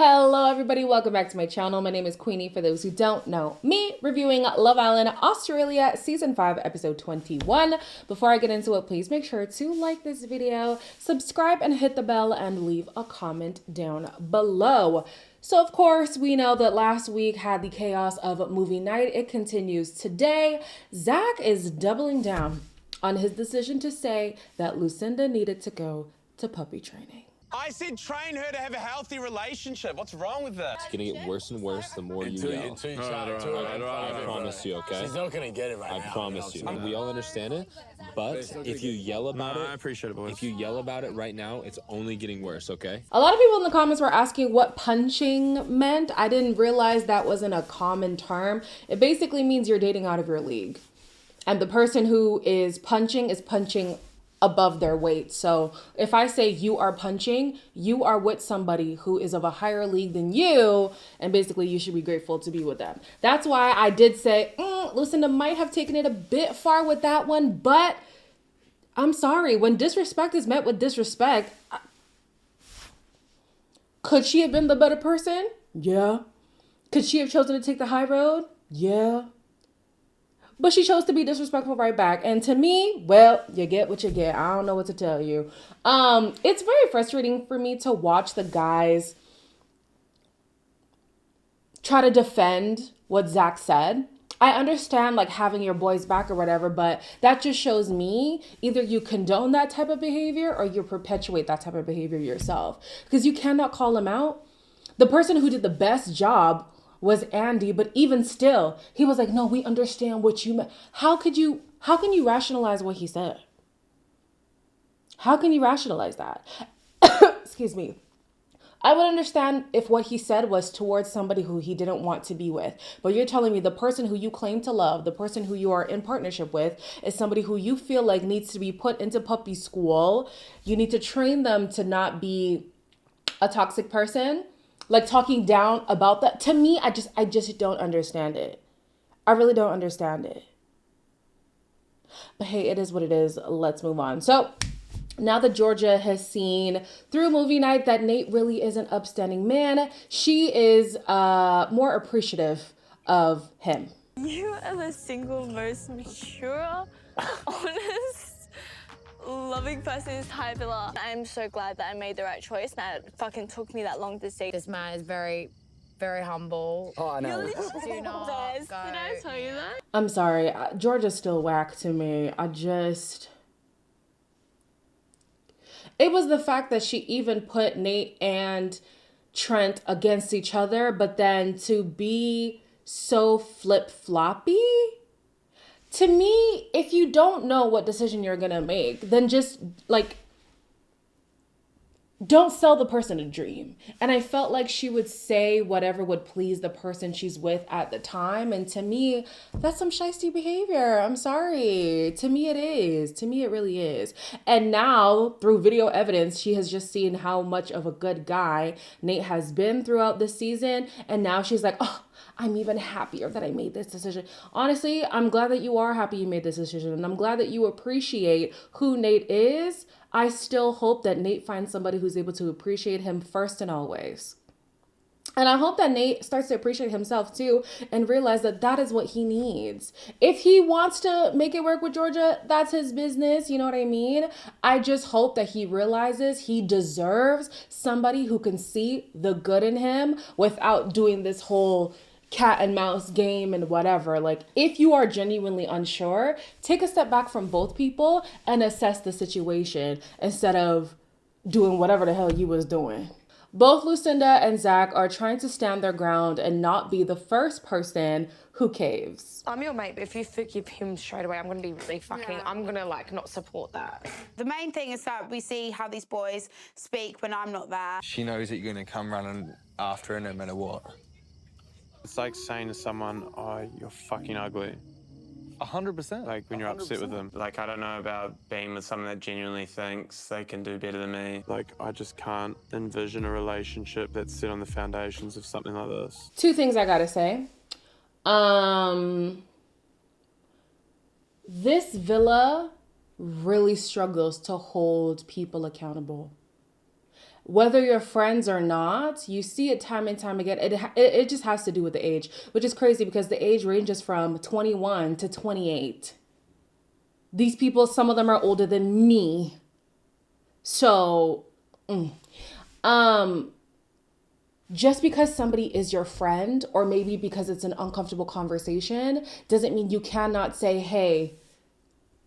Hello everybody, welcome back to my channel. My name is Queenie, for those who don't know me, reviewing Love Island Australia Season 5, Episode 21. Before I get into it, please make sure to like this video, subscribe and hit the bell, and leave a comment down below. So of course, we know that last week had the chaos of movie night. It continues today. Zach is doubling down on his decision to say that Lucinda needed to go to puppy training. I said train her to have a healthy relationship. What's wrong with that? It's gonna get worse and worse the more you yell. I promise you, okay? She's not gonna get it right now. I promise you. We all understand it, but if you yell about it, I appreciate it, boys. if you yell about it right now, it's only getting worse, okay? A lot of people in the comments were asking what punching meant. I didn't realize that wasn't a common term. It basically means you're dating out of your league. And the person who is punching above their weight. So if I say you are punching, you are with somebody who is of a higher league than you, and basically you should be grateful to be with them. That's why I did say, Lucinda might have taken it a bit far with that one, but I'm sorry, when disrespect is met with disrespect, could she have been the better person? Yeah. Could she have chosen to take the high road? Yeah. But she chose to be disrespectful right back. And to me, well, you get what you get. I don't know what to tell you. It's very frustrating for me to watch the guys try to defend what Zach said. I understand like having your boys back or whatever, but that just shows me either you condone that type of behavior or you perpetuate that type of behavior yourself. Because you cannot call him out. The person who did the best job was Andy, but even still, he was like, no, we understand what you meant. How can you rationalize what he said? How can you rationalize that? Excuse me. I would understand if what he said was towards somebody who he didn't want to be with. But you're telling me the person who you claim to love, the person who you are in partnership with, is somebody who you feel like needs to be put into puppy school. You need to train them to not be a toxic person. Like talking down about that, to me, I just don't understand it. I really don't understand it. But hey, it is what it is. Let's move on. So now that Georgia has seen through movie night that Nate really is an upstanding man, she is more appreciative of him. You are the single most mature, honest, loving person in this entire villa. I'm so glad that I made the right choice. That it fucking took me that long to see. This man is very, very humble. Oh, I know. Do not go. Did I tell you that? I'm sorry. Georgia's still whack to me. It was the fact that she even put Nate and Trent against each other, but then to be so flip-floppy. To me, if you don't know what decision you're going to make, then just like, don't sell the person a dream. And I felt like she would say whatever would please the person she's with at the time. And to me, that's some shiesty behavior. I'm sorry. To me, it is. To me, it really is. And now, through video evidence, she has just seen how much of a good guy Nate has been throughout this season. And now she's like, oh, I'm even happier that I made this decision. Honestly, I'm glad that you are happy you made this decision. And I'm glad that you appreciate who Nate is. I still hope that Nate finds somebody who's able to appreciate him first and always. And I hope that Nate starts to appreciate himself too and realize that that is what he needs. If he wants to make it work with Georgia, that's his business. You know what I mean? I just hope that he realizes he deserves somebody who can see the good in him without doing this whole cat and mouse game and whatever. Like, if you are genuinely unsure, take a step back from both people and assess the situation instead of doing whatever the hell you was doing. Both Lucinda and Zach are trying to stand their ground and not be the first person who caves. I'm your mate, but if you forgive him straight away, I'm going to be really fucking, I'm going to like not support that. The main thing is that we see how these boys speak when I'm not there. She knows that you're going to come running after her no matter what. It's like saying to someone, oh, you're fucking ugly. 100%. Like when you're 100%. upset with them. Like, I don't know about being with someone that genuinely thinks they can do better than me. Like, I just can't envision a relationship that's set on the foundations of something like this. Two things I gotta say. This villa really struggles to hold people accountable. whether you're friends or not, you see it time and time again. It just has to do with the age, which is crazy because the age ranges from 21 to 28. These people, some of them are older than me. So, just because somebody is your friend, or maybe because it's an uncomfortable conversation, doesn't mean you cannot say, hey,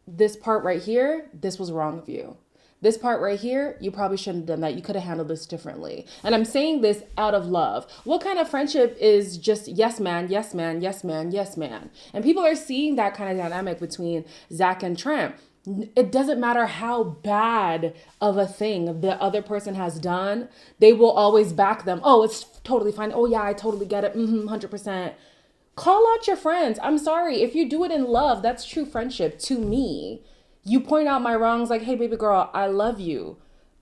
this part right here, this was wrong of you. This part right here, you probably shouldn't have done that. You could have handled this differently. And I'm saying this out of love. What kind of friendship is just yes, man, yes, man, yes, man, yes, man? And people are seeing that kind of dynamic between Zach and Trent. It doesn't matter how bad of a thing the other person has done. They will always back them. Oh, it's totally fine. Oh, yeah, I totally get it. 100%. Call out your friends. I'm sorry. If you do it in love, that's true friendship to me. You point out my wrongs like, hey, baby girl, I love you,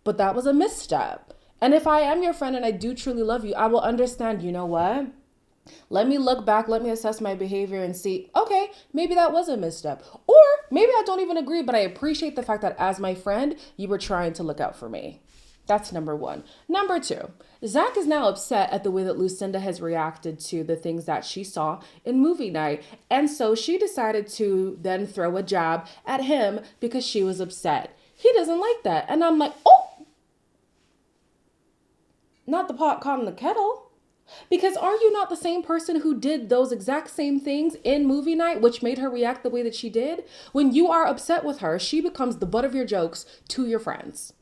but that was a misstep. And if I am your friend and I do truly love you, I will understand, you know what? Let me look back, let me assess my behavior and see, okay, maybe that was a misstep. Or maybe I don't even agree, but I appreciate the fact that as my friend, you were trying to look out for me. That's number one. Number two, Zach is now upset at the way that Lucinda has reacted to the things that she saw in movie night. And so she decided to then throw a jab at him because she was upset. He doesn't like that. And I'm like, oh, not the pot calling the kettle. Because are you not the same person who did those exact same things in movie night, which made her react the way that she did? When you are upset with her, she becomes the butt of your jokes to your friends.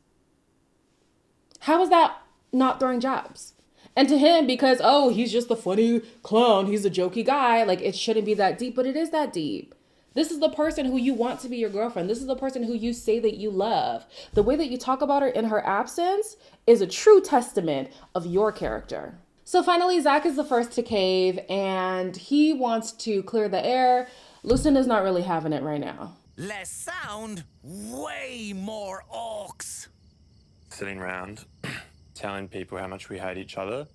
How is that not throwing jabs? And to him, because, oh, he's just the funny clown, he's a jokey guy, like it shouldn't be that deep, but it is that deep. This is the person who you want to be your girlfriend. This is the person who you say that you love. The way that you talk about her in her absence is a true testament of your character. So finally, Zach is the first to cave and he wants to clear the air. Lucinda's not really having it right now. Less sound, way more orcs. Sitting around telling people how much we hate each other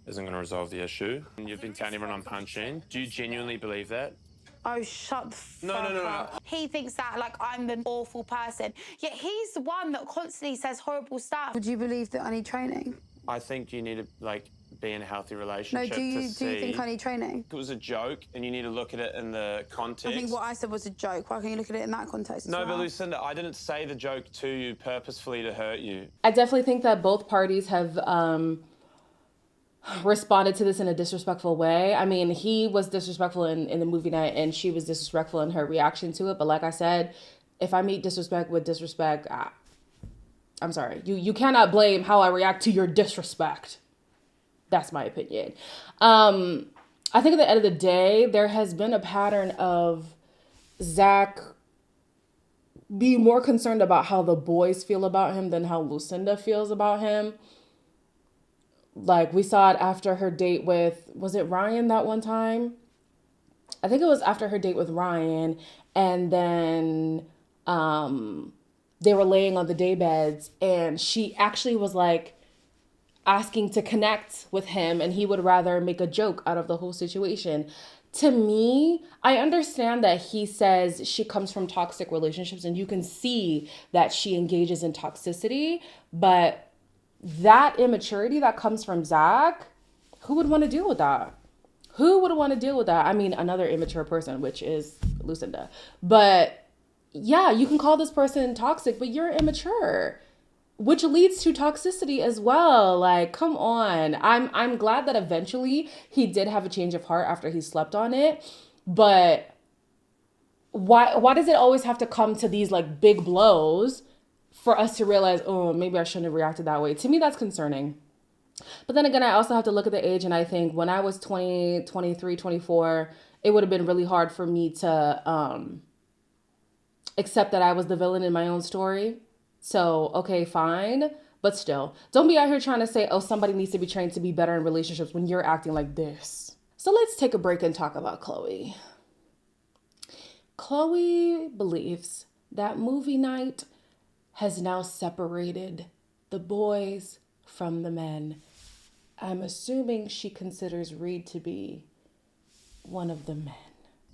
isn't going to resolve the issue. And you've been telling everyone I'm punching. Do you genuinely believe that? Oh, shut the fuck No. up. He thinks that, like, I'm the awful person. Yet he's the one that constantly says horrible stuff. Would you believe that I need training? I think you need to, like, be in a healthy relationship. No, do you think I need training? It was a joke, and you need to look at it in the context. I think what I said was a joke. Why can't you look at it in that context? No, but Lucinda, I didn't say the joke to you purposefully to hurt you. I definitely think that both parties have responded to this in a disrespectful way. I mean, he was disrespectful in the movie night, and she was disrespectful in her reaction to it. But like I said, if I meet disrespect with disrespect, I'm sorry. You cannot blame how I react to your disrespect. That's my opinion. I think at the end of the day, there has been a pattern of Zach being more concerned about how the boys feel about him than how Lucinda feels about him. Like, we saw it after her date with, was it Ryan that one time? I think it was after her date with Ryan. And then they were laying on the daybeds and she actually was like, asking to connect with him and he would rather make a joke out of the whole situation. To me, I understand that he says she comes from toxic relationships and you can see that she engages in toxicity, but that immaturity that comes from Zach, who would want to deal with that? Who would want to deal with that? I mean, another immature person, which is Lucinda. But yeah, you can call this person toxic, but you're immature, which leads to toxicity as well. Like, come on. I'm glad that eventually he did have a change of heart after he slept on it. But why does it always have to come to these like big blows for us to realize, oh, maybe I shouldn't have reacted that way? To me, that's concerning. But then again, I also have to look at the age, and I think when I was 20, 23, 24, it would have been really hard for me to accept that I was the villain in my own story. So, okay, fine. But still, don't be out here trying to say, oh, somebody needs to be trained to be better in relationships when you're acting like this. So let's take a break and talk about Chloe. Chloe believes that movie night has now separated the boys from the men. I'm assuming she considers Reed to be one of the men.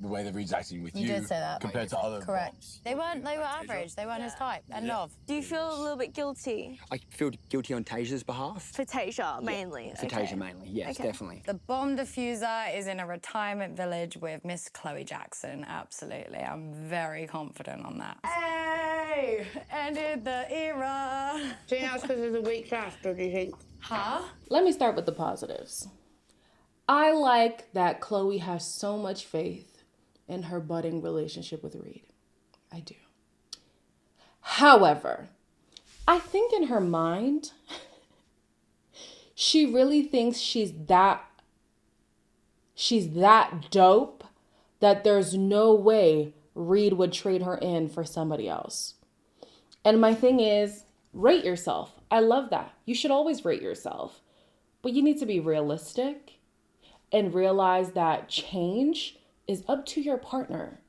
the way that Reed's acting with You did say that. compared to other Correct. bombs. They were average. They weren't his type. End of. Do you feel a little bit guilty? I feel guilty on Tasia's behalf. For Tasia, mainly. For Tasia, mainly. Yes, definitely. The bomb diffuser is in a retirement village with Miss Chloe Jackson. Absolutely. I'm very confident on that. Hey! Ended the era. Do you think that's because of the week after, do you think? Huh? Let me start with the positives. I like that Chloe has so much faith in her budding relationship with Reed. I do. However, I think in her mind, she really thinks she's that dope that there's no way Reed would trade her in for somebody else. And my thing is, rate yourself. I love that. You should always rate yourself. But you need to be realistic and realize that change is up to your partner.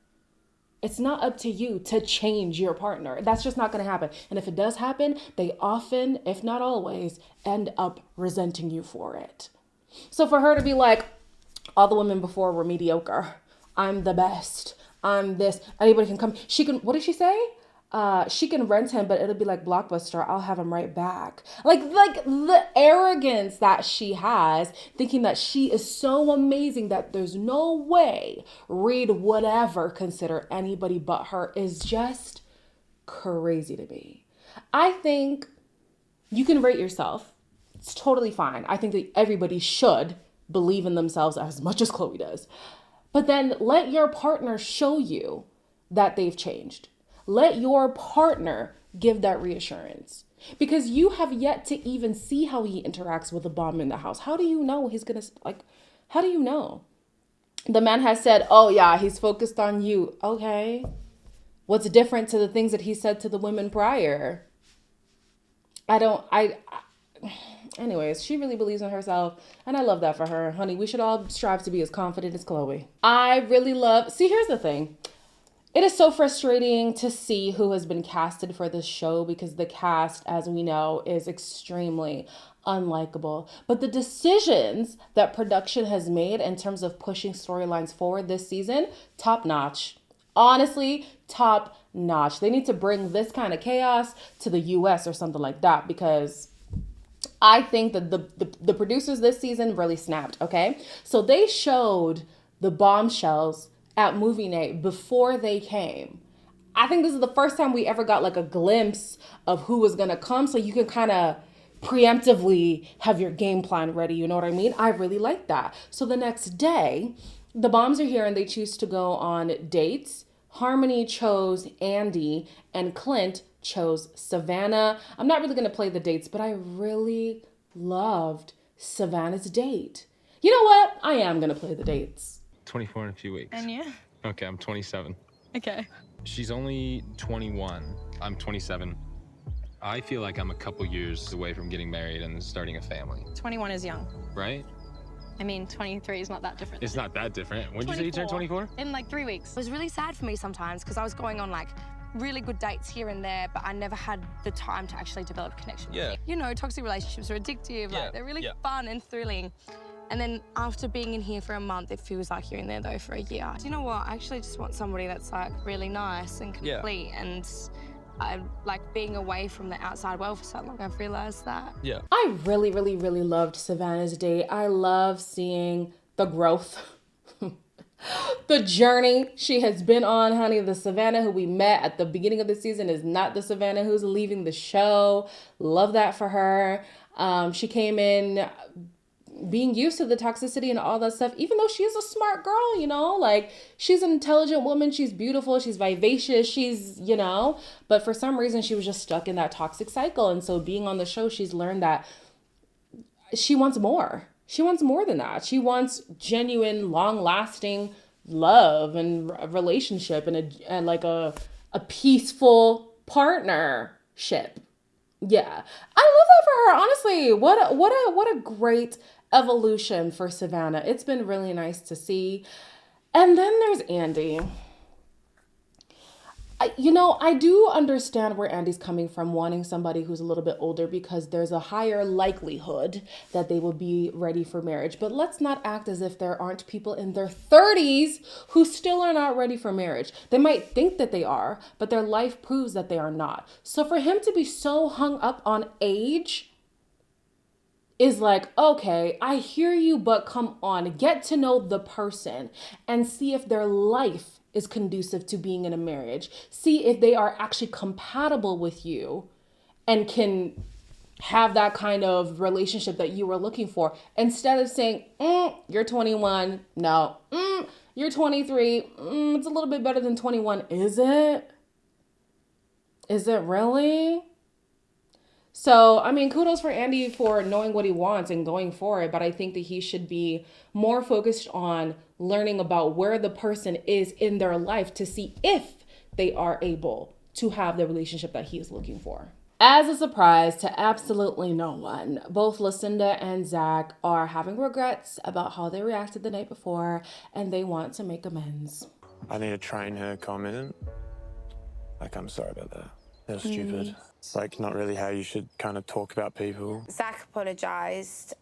It's not up to you to change your partner. That's just not going to happen. And if it does happen, they often, if not always, end up resenting you for it. So for her to be like, all the women before were mediocre. I'm the best. I'm this. Anybody can come. She can, what did she say? She can rent him, but it'll be like Blockbuster. I'll have him right back. Like the arrogance that she has, thinking that she is so amazing that there's no way Reed would ever consider anybody but her, is just crazy to me. I think you can rate yourself. It's totally fine. I think that everybody should believe in themselves as much as Chloe does. But then let your partner show you that they've changed. Let your partner give that reassurance, because you have yet to even see how he interacts with the bomb in the house. How do you know he's gonna, how do you know? The man has said, oh yeah, he's focused on you. Okay. What's different to the things that he said to the women prior? Anyways, she really believes in herself, and I love that for her. Honey, we should all strive to be as confident as Chloe. See, here's the thing. It is so frustrating to see who has been casted for this show, because the cast, as we know, is extremely unlikable. But the decisions that production has made in terms of pushing storylines forward this season, top notch. Honestly, top notch. They need to bring this kind of chaos to the US or something like that, because I think that the producers this season really snapped, okay? So they showed the bombshells at movie night before they came. I think this is the first time we ever got like a glimpse of who was gonna come, so you can kind of preemptively have your game plan ready, you know what I mean? I really like that. So the next day, the bombs are here and they choose to go on dates. Harmony chose Andy and Clint chose Savannah. I'm not really gonna play the dates, but I really loved Savannah's date. You know what? I am gonna play the dates. 24 in a few weeks. And you? Okay, I'm 27. Okay. She's only 21. I'm 27. I feel like I'm a couple years away from getting married and starting a family. 21 is young. Right? I mean, 23 is not that different. It's not that different. When did you say you turned 24? In like 3 weeks. It was really sad for me sometimes because I was going on like really good dates here and there, but I never had the time to actually develop a connection. Yeah. You know, toxic relationships are addictive. Like, they're really fun and thrilling. And then after being in here for a month, it feels like you're in there though for a year. Do you know what? I actually just want somebody that's like really nice and complete. And I like being away from the outside world for so long. I've realized that. Yeah. I really, really, really loved Savannah's date. I love seeing the growth, the journey she has been on, honey. The Savannah who we met at the beginning of the season is not the Savannah who's leaving the show. Love that for her. She came in being used to the toxicity and all that stuff, even though she's a smart girl, you know, like she's an intelligent woman, she's beautiful, she's vivacious, she's, you know, but for some reason she was just stuck in that toxic cycle. And so being on the show, she's learned that she wants more. She wants more than that. She wants genuine, long-lasting love and relationship and like a peaceful partnership. Yeah, I love that for her. Honestly, what a great evolution for Savannah. It's been really nice to see. And then there's Andy. I do understand where Andy's coming from, wanting somebody who's a little bit older because there's a higher likelihood that they will be ready for marriage. But let's not act as if there aren't people in their 30s who still are not ready for marriage. They might think that they are, but their life proves that they are not. So for him to be so hung up on age is like, okay, I hear you, but come on, get to know the person and see if their life is conducive to being in a marriage. See if they are actually compatible with you and can have that kind of relationship that you were looking for. Instead of saying, you're 21, no. You're 23, it's a little bit better than 21. Is it? Is it really? So, I mean, kudos for Andy for knowing what he wants and going for it. But I think that he should be more focused on learning about where the person is in their life to see if they are able to have the relationship that he is looking for. As a surprise to absolutely no one, both Lucinda and Zach are having regrets about how they reacted the night before, and they want to make amends. I need to train her comment. Like, I'm sorry about that. That was stupid. It's like not really how you should kind of talk about people. Zach apologised.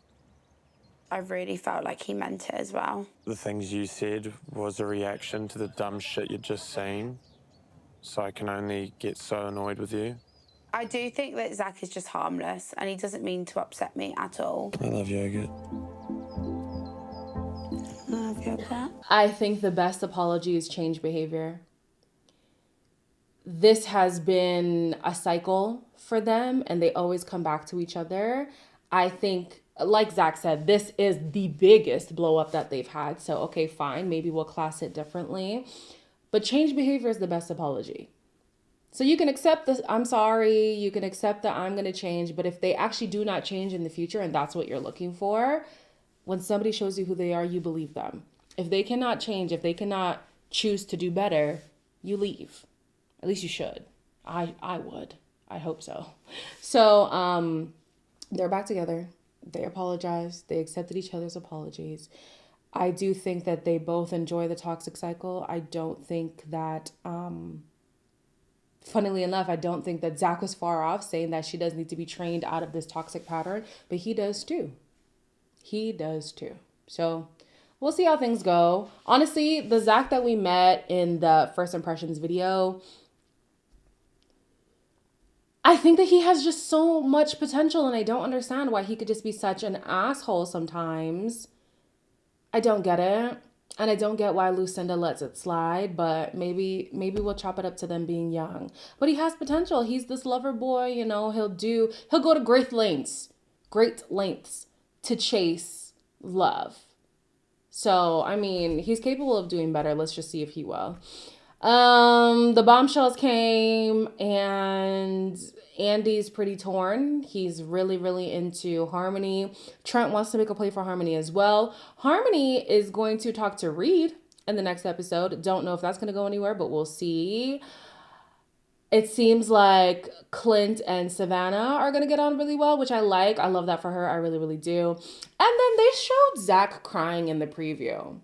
I really felt like he meant it as well. The things you said was a reaction to the dumb shit you'd just seen. So I can only get so annoyed with you. I do think that Zach is just harmless and he doesn't mean to upset me at all. I love yogurt. I love yogurt. I think the best apology is change behavior. This has been a cycle for them and they always come back to each other. I think, like Zach said, this is the biggest blow up that they've had. So, okay, fine. Maybe we'll class it differently. But change behavior is the best apology. So you can accept this, I'm sorry, you can accept that I'm going to change. But if they actually do not change in the future and that's what you're looking for, when somebody shows you who they are, you believe them. If they cannot change, if they cannot choose to do better, you leave. At least you should. I would. I hope so. So they're back together. They apologized. They accepted each other's apologies. I do think that they both enjoy the toxic cycle. I don't think that, funnily enough, I don't think that Zach was far off saying that she does need to be trained out of this toxic pattern, but he does too. He does too. So we'll see how things go. Honestly, the Zach that we met in the First Impressions video, I think that he has just so much potential and I don't understand why he could just be such an asshole sometimes. I don't get it. And I don't get why Lucinda lets it slide, but maybe we'll chop it up to them being young. But he has potential. He's this lover boy, you know, he'll go to great lengths to chase love. So, I mean, he's capable of doing better. Let's just see if he will. The bombshells came and Andy's pretty torn. He's really, really into Harmony. Trent wants to make a play for Harmony as well. Harmony is going to talk to Reed in the next episode. Don't know if that's going to go anywhere, but we'll see. It seems like Clint and Savannah are going to get on really well, which I like. I love that for her. I really, really do. And then they showed Zach crying in the preview.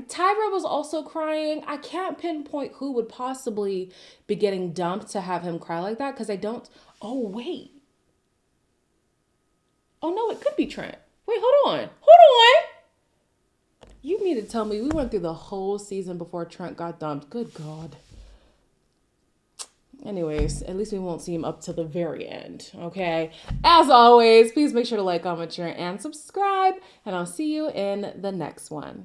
Tyra was also crying. I can't pinpoint who would possibly be getting dumped to have him cry like that because I don't. Oh, wait. Oh, no, it could be Trent. Wait, hold on. You mean to tell me we went through the whole season before Trent got dumped? Good God. Anyways, at least we won't see him up to the very end, okay? As always, please make sure to like, comment, share, and subscribe, and I'll see you in the next one.